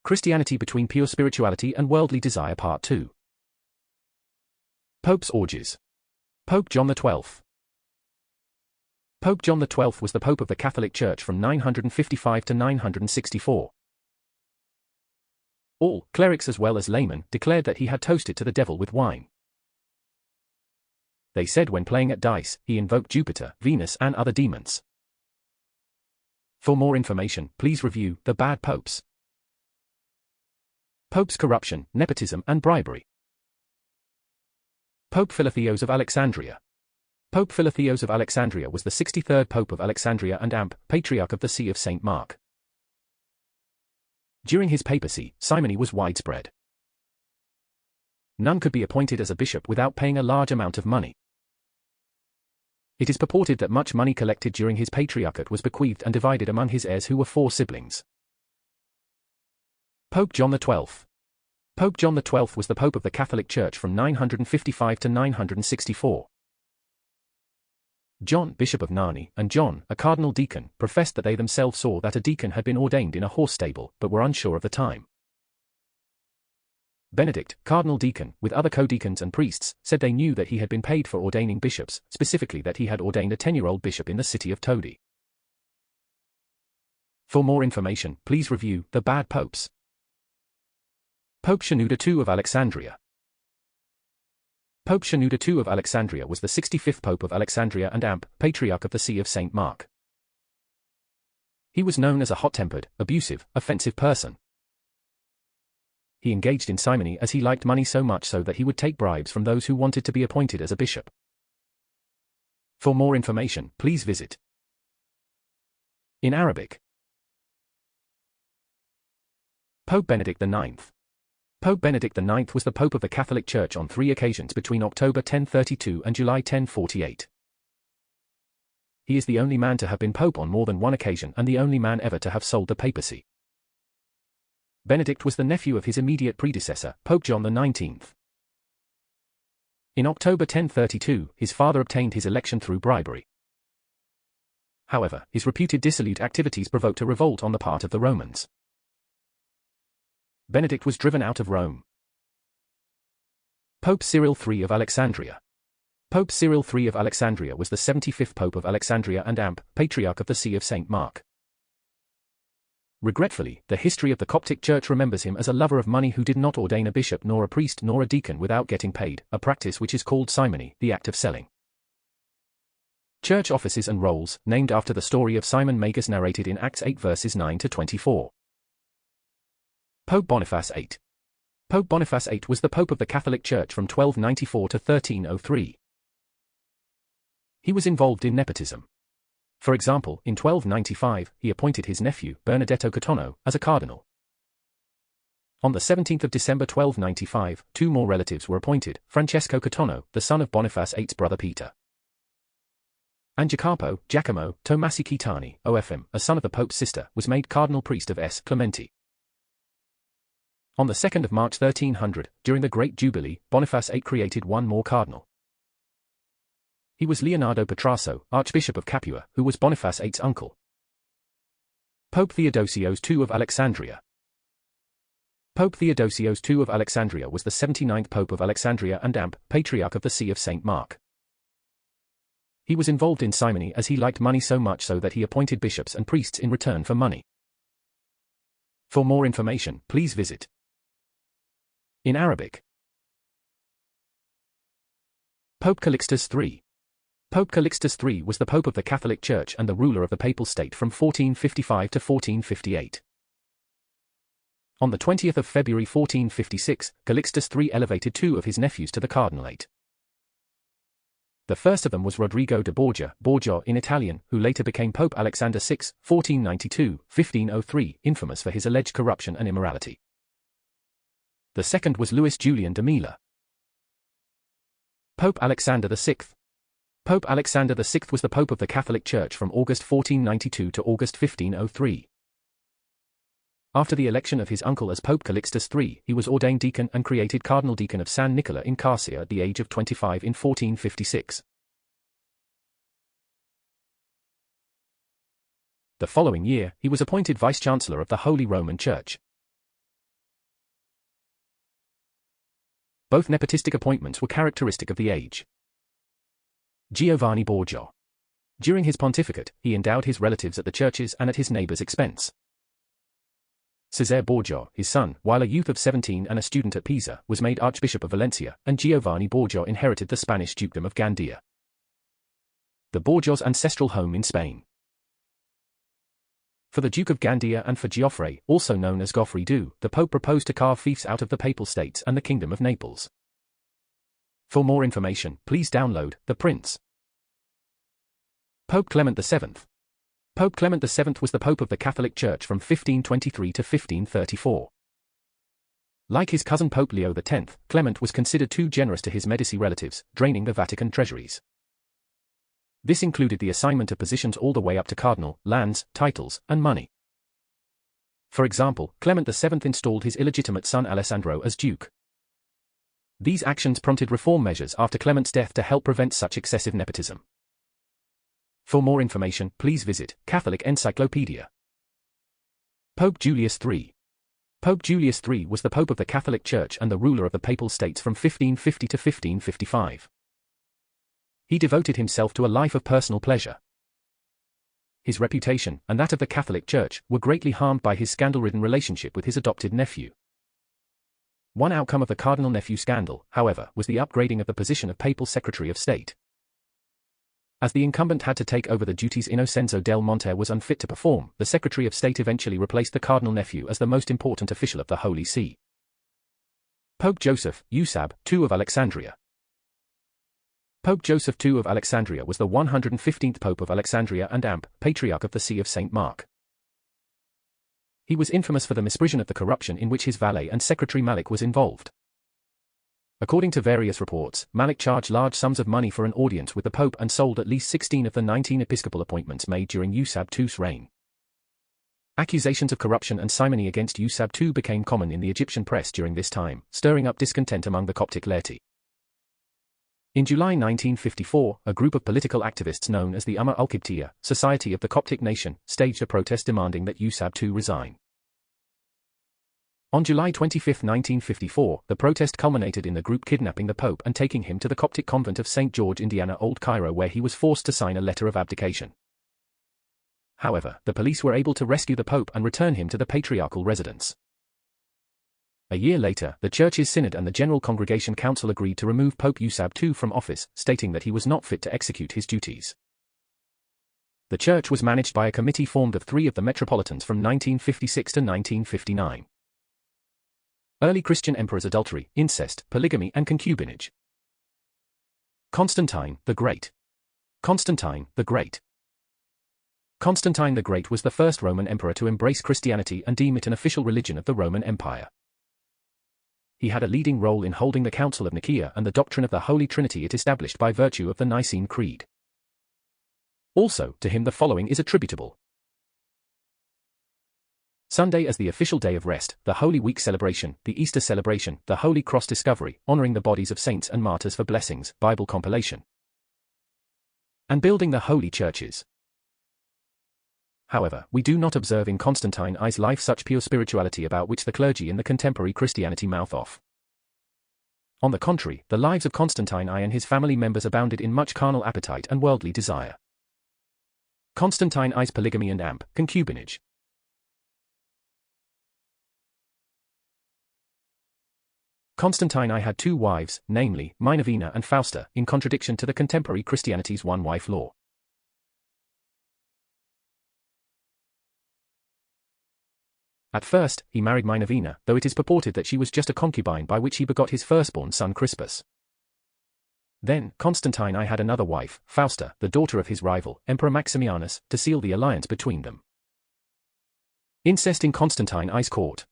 Christianity between pure spirituality and worldly desire Part 2. Pope's orgies. Pope John XII. Pope John XII was the Pope of the Catholic Church from 955 to 964. All, clerics as well as laymen, declared that he had toasted to the devil with wine. They said when playing at dice, he invoked Jupiter, Venus and other demons. For more information, please review The Bad Popes. Pope's corruption, nepotism and bribery. Pope Philotheos of Alexandria. Pope Philotheos of Alexandria was the 63rd Pope of Alexandria and Patriarch of the See of St. Mark. During his papacy, simony was widespread. None could be appointed as a bishop without paying a large amount of money. It is purported that much money collected during his patriarchate was bequeathed and divided among his heirs who were 4 siblings. Pope John XII. Pope John XII was the Pope of the Catholic Church from 955 to 964. John, Bishop of Narni, and John, a cardinal deacon, professed that they themselves saw that a deacon had been ordained in a horse stable, but were unsure of the time. Benedict, cardinal deacon, with other co-deacons and priests, said they knew that he had been paid for ordaining bishops, specifically that he had ordained a 10-year-old bishop in the city of Todi. For more information, please review The Bad Popes. Pope Shenouda II of Alexandria. Pope Shenouda II of Alexandria was the 65th Pope of Alexandria and Patriarch of the See of St. Mark. He was known as a hot-tempered, abusive, offensive person. He engaged in simony as he liked money so much so that he would take bribes from those who wanted to be appointed as a bishop. For more information, please visit. In Arabic. Pope Benedict IX. Pope Benedict IX was the Pope of the Catholic Church on 3 occasions between October 1032 and July 1048. He is the only man to have been Pope on more than one occasion and the only man ever to have sold the papacy. Benedict was the nephew of his immediate predecessor, Pope John XIX. In October 1032, his father obtained his election through bribery. However, his reputed dissolute activities provoked a revolt on the part of the Romans. Benedict was driven out of Rome. Pope Cyril III of Alexandria. Pope Cyril III of Alexandria was the 75th Pope of Alexandria and Patriarch of the See of St. Mark. Regretfully, the history of the Coptic Church remembers him as a lover of money who did not ordain a bishop nor a priest nor a deacon without getting paid, a practice which is called simony, the act of selling. Church offices and roles, named after the story of Simon Magus narrated in Acts 8 verses 9 to 24. Pope Boniface VIII. Pope Boniface VIII was the Pope of the Catholic Church from 1294 to 1303. He was involved in nepotism. For example, in 1295, he appointed his nephew, Benedetto Cotono, as a cardinal. On the 17th of December 1295, 2 more relatives were appointed, Francesco Cotono, the son of Boniface VIII's brother Peter, and Giacomo Tomasi Kitani, OFM, a son of the Pope's sister, was made cardinal priest of S. Clementi. On the 2nd of March 1300, during the Great Jubilee, Boniface VIII created 1 more cardinal. He was Leonardo Petrasso, Archbishop of Capua, who was Boniface VIII's uncle. Pope Theodosios II of Alexandria. Pope Theodosios II of Alexandria was the 79th Pope of Alexandria and Patriarch of the See of St. Mark. He was involved in simony as he liked money so much so that he appointed bishops and priests in return for money. For more information, please visit. In Arabic. Pope Calixtus III. Pope Calixtus III was the Pope of the Catholic Church and the ruler of the Papal State from 1455 to 1458. On the 20th of February 1456, Calixtus III elevated 2 of his nephews to the cardinalate. The first of them was Rodrigo de Borgia, Borgia in Italian, who later became Pope Alexander VI, 1492-1503, infamous for his alleged corruption and immorality. The second was Louis Julian de Mila. Pope Alexander VI. Pope Alexander VI was the Pope of the Catholic Church from August 1492 to August 1503. After the election of his uncle as Pope Calixtus III, he was ordained deacon and created Cardinal Deacon of San Nicola in Carsia at the age of 25 in 1456. The following year, he was appointed Vice-Chancellor of the Holy Roman Church. Both nepotistic appointments were characteristic of the age. Giovanni Borgia. During his pontificate, he endowed his relatives at the churches and at his neighbors' expense. Cesare Borgia, his son, while a youth of 17 and a student at Pisa, was made Archbishop of Valencia, and Giovanni Borgia inherited the Spanish dukedom of Gandia. The Borgias' ancestral home in Spain. For the Duke of Gandia and for Geoffrey, also known as Geoffrey II, the Pope proposed to carve fiefs out of the Papal States and the Kingdom of Naples. For more information, please download The Prince. Pope Clement VII. Pope Clement VII was the Pope of the Catholic Church from 1523 to 1534. Like his cousin Pope Leo X, Clement was considered too generous to his Medici relatives, draining the Vatican treasuries. This included the assignment of positions all the way up to cardinal, lands, titles, and money. For example, Clement VII installed his illegitimate son Alessandro as duke. These actions prompted reform measures after Clement's death to help prevent such excessive nepotism. For more information, please visit Catholic Encyclopedia. Pope Julius III. Pope Julius III was the Pope of the Catholic Church and the ruler of the Papal States from 1550 to 1555. He devoted himself to a life of personal pleasure. His reputation, and that of the Catholic Church, were greatly harmed by his scandal-ridden relationship with his adopted nephew. One outcome of the cardinal-nephew scandal, however, was the upgrading of the position of Papal Secretary of State. As the incumbent had to take over the duties Innocenzo del Monte was unfit to perform, the Secretary of State eventually replaced the cardinal-nephew as the most important official of the Holy See. Pope Joseph, Usab, II of Alexandria. Pope Joseph II of Alexandria was the 115th Pope of Alexandria and Amp, Patriarch of the See of St. Mark. He was infamous for the misprision of the corruption in which his valet and secretary Malik was involved. According to various reports, Malik charged large sums of money for an audience with the Pope and sold at least 16 of the 19 episcopal appointments made during Usab II's reign. Accusations of corruption and simony against Usab II became common in the Egyptian press during this time, stirring up discontent among the Coptic laity. In July 1954, a group of political activists known as the Umma al-Qibtiyya, Society of the Coptic Nation, staged a protest demanding that Usab II resign. On July 25, 1954, the protest culminated in the group kidnapping the Pope and taking him to the Coptic convent of St. George, Indiana, Old Cairo, where he was forced to sign a letter of abdication. However, the police were able to rescue the Pope and return him to the patriarchal residence. A year later, the Church's Synod and the General Congregation Council agreed to remove Pope Usab II from office, stating that he was not fit to execute his duties. The Church was managed by a committee formed of 3 of the metropolitans from 1956 to 1959. Early Christian emperors' adultery, incest, polygamy and concubinage. Constantine the Great. Constantine the Great. Constantine the Great was the first Roman emperor to embrace Christianity and deem it an official religion of the Roman Empire. He had a leading role in holding the Council of Nicea and the doctrine of the Holy Trinity it established by virtue of the Nicene Creed. Also, to him the following is attributable. Sunday as the official day of rest, the Holy Week celebration, the Easter celebration, the Holy Cross discovery, honoring the bodies of saints and martyrs for blessings, Bible compilation, and building the holy churches. However, we do not observe in Constantine I's life such pure spirituality about which the clergy in the contemporary Christianity mouth off. On the contrary, the lives of Constantine I and his family members abounded in much carnal appetite and worldly desire. Constantine I's polygamy and concubinage. Constantine I had 2 wives, namely, Minervina and Fausta, in contradiction to the contemporary Christianity's one-wife law. At first, he married Minervina, though it is purported that she was just a concubine by which he begot his firstborn son Crispus. Then, Constantine I had another wife, Fausta, the daughter of his rival, Emperor Maximianus, to seal the alliance between them. Incest in Constantine I's court.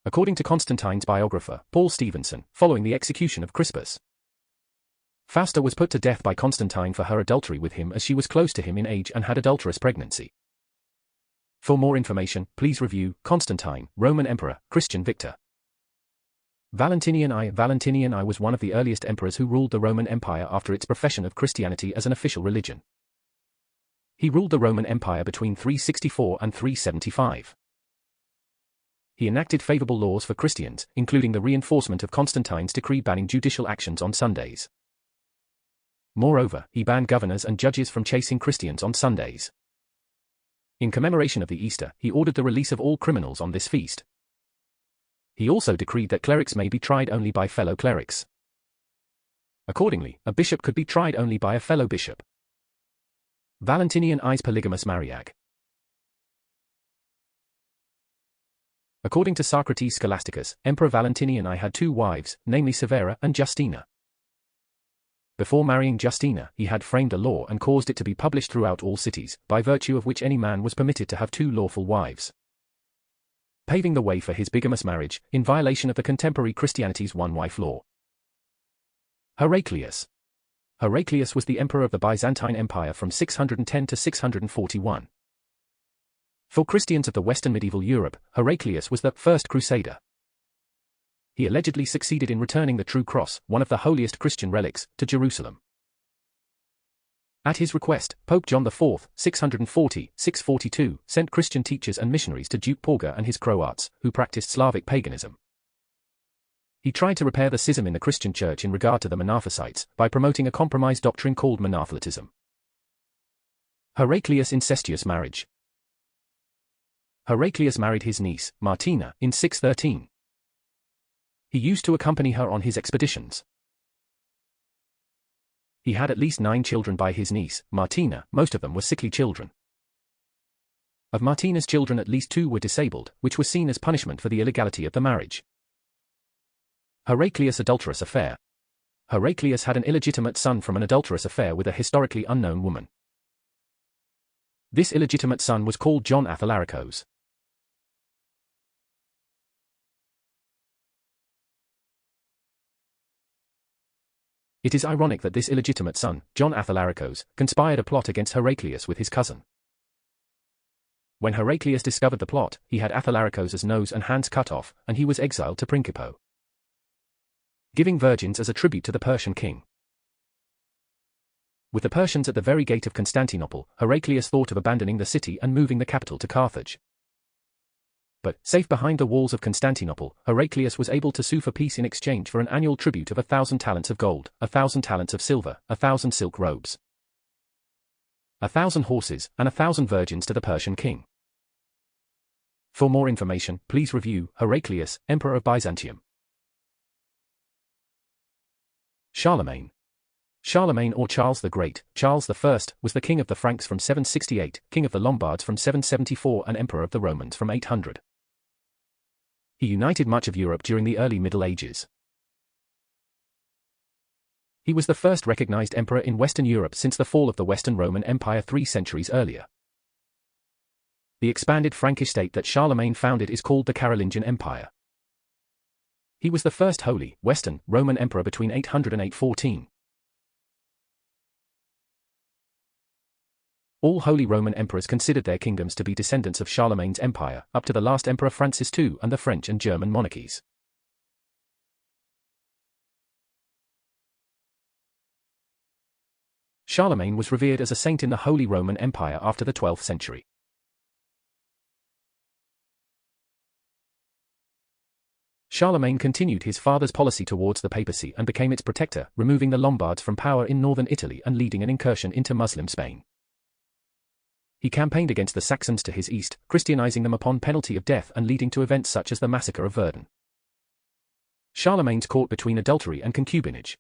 According to Constantine's biographer, Paul Stevenson, following the execution of Crispus, Fausta was put to death by Constantine for her adultery with him as she was close to him in age and had adulterous pregnancy. For more information, please review Constantine, Roman Emperor, Christian Victor. Valentinian I was one of the earliest emperors who ruled the Roman Empire after its profession of Christianity as an official religion. He ruled the Roman Empire between 364 and 375. He enacted favorable laws for Christians, including the reinforcement of Constantine's decree banning judicial actions on Sundays. Moreover, he banned governors and judges from chasing Christians on Sundays. In commemoration of the Easter, he ordered the release of all criminals on this feast. He also decreed that clerics may be tried only by fellow clerics. Accordingly, a bishop could be tried only by a fellow bishop. Valentinian I's polygamous marriage. According to Socrates Scholasticus, Emperor Valentinian I had two wives, namely Severa and Justina. Before marrying Justina, he had framed a law and caused it to be published throughout all cities, by virtue of which any man was permitted to have two lawful wives, paving the way for his bigamous marriage, in violation of the contemporary Christianity's one-wife law. Heraclius. Heraclius was the emperor of the Byzantine Empire from 610 to 641. For Christians of the Western medieval Europe, Heraclius was the first crusader. He allegedly succeeded in returning the true cross, one of the holiest Christian relics, to Jerusalem. At his request, Pope John IV, 640-642, sent Christian teachers and missionaries to Duke Porga and his Croats, who practiced Slavic paganism. He tried to repair the schism in the Christian Church in regard to the Monophysites, by promoting a compromise doctrine called Monothelitism. Heraclius' incestuous marriage. Heraclius married his niece, Martina, in 613. He used to accompany her on his expeditions. He had at least 9 children by his niece, Martina, most of them were sickly children. Of Martina's children at least 2 were disabled, which was seen as punishment for the illegality of the marriage. Heraclius' adulterous affair. Heraclius had an illegitimate son from an adulterous affair with a historically unknown woman. This illegitimate son was called John Athalaricos. It is ironic that this illegitimate son, John Athalaricos, conspired a plot against Heraclius with his cousin. When Heraclius discovered the plot, he had Athalaricos' nose and hands cut off, and he was exiled to Principe, giving virgins as a tribute to the Persian king. With the Persians at the very gate of Constantinople, Heraclius thought of abandoning the city and moving the capital to Carthage. But, safe behind the walls of Constantinople, Heraclius was able to sue for peace in exchange for an annual tribute of 1,000 talents of gold, 1,000 talents of silver, 1,000 silk robes, 1,000 horses, and 1,000 virgins to the Persian king. For more information, please review Heraclius, Emperor of Byzantium. Charlemagne. Charlemagne or Charles the Great, Charles I, was the king of the Franks from 768, king of the Lombards from 774 and emperor of the Romans from 800. He united much of Europe during the early Middle Ages. He was the first recognized emperor in Western Europe since the fall of the Western Roman Empire 3 centuries earlier. The expanded Frankish state that Charlemagne founded is called the Carolingian Empire. He was the first Holy, Western, Roman emperor between 800 and 814. All Holy Roman emperors considered their kingdoms to be descendants of Charlemagne's empire, up to the last Emperor Francis II and the French and German monarchies. Charlemagne was revered as a saint in the Holy Roman Empire after the 12th century. Charlemagne continued his father's policy towards the papacy and became its protector, removing the Lombards from power in northern Italy and leading an incursion into Muslim Spain. He campaigned against the Saxons to his east, Christianizing them upon penalty of death and leading to events such as the massacre of Verdun. Charlemagne's caught between adultery and concubinage.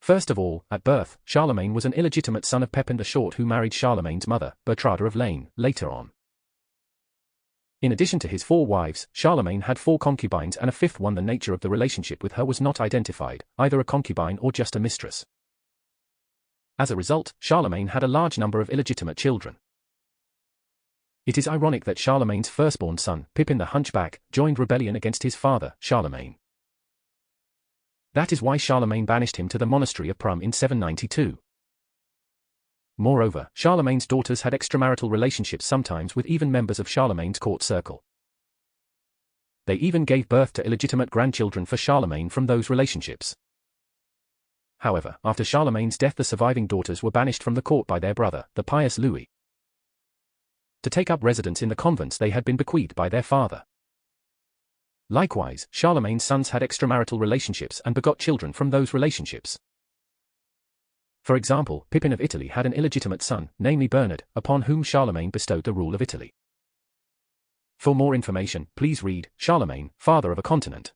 First of all, at birth, Charlemagne was an illegitimate son of Pepin the Short who married Charlemagne's mother, Bertrada of Lane, later on. In addition to his 4 wives, Charlemagne had 4 concubines and a 5th one. The nature of the relationship with her was not identified, either a concubine or just a mistress. As a result, Charlemagne had a large number of illegitimate children. It is ironic that Charlemagne's firstborn son, Pippin the Hunchback, joined rebellion against his father, Charlemagne. That is why Charlemagne banished him to the monastery of Prum in 792. Moreover, Charlemagne's daughters had extramarital relationships sometimes with even members of Charlemagne's court circle. They even gave birth to illegitimate grandchildren for Charlemagne from those relationships. However, after Charlemagne's death the surviving daughters were banished from the court by their brother, the pious Louis. to take up residence in the convents they had been bequeathed by their father. Likewise, Charlemagne's sons had extramarital relationships and begot children from those relationships. For example, Pippin of Italy had an illegitimate son, namely Bernard, upon whom Charlemagne bestowed the rule of Italy. For more information, please read Charlemagne, Father of a Continent.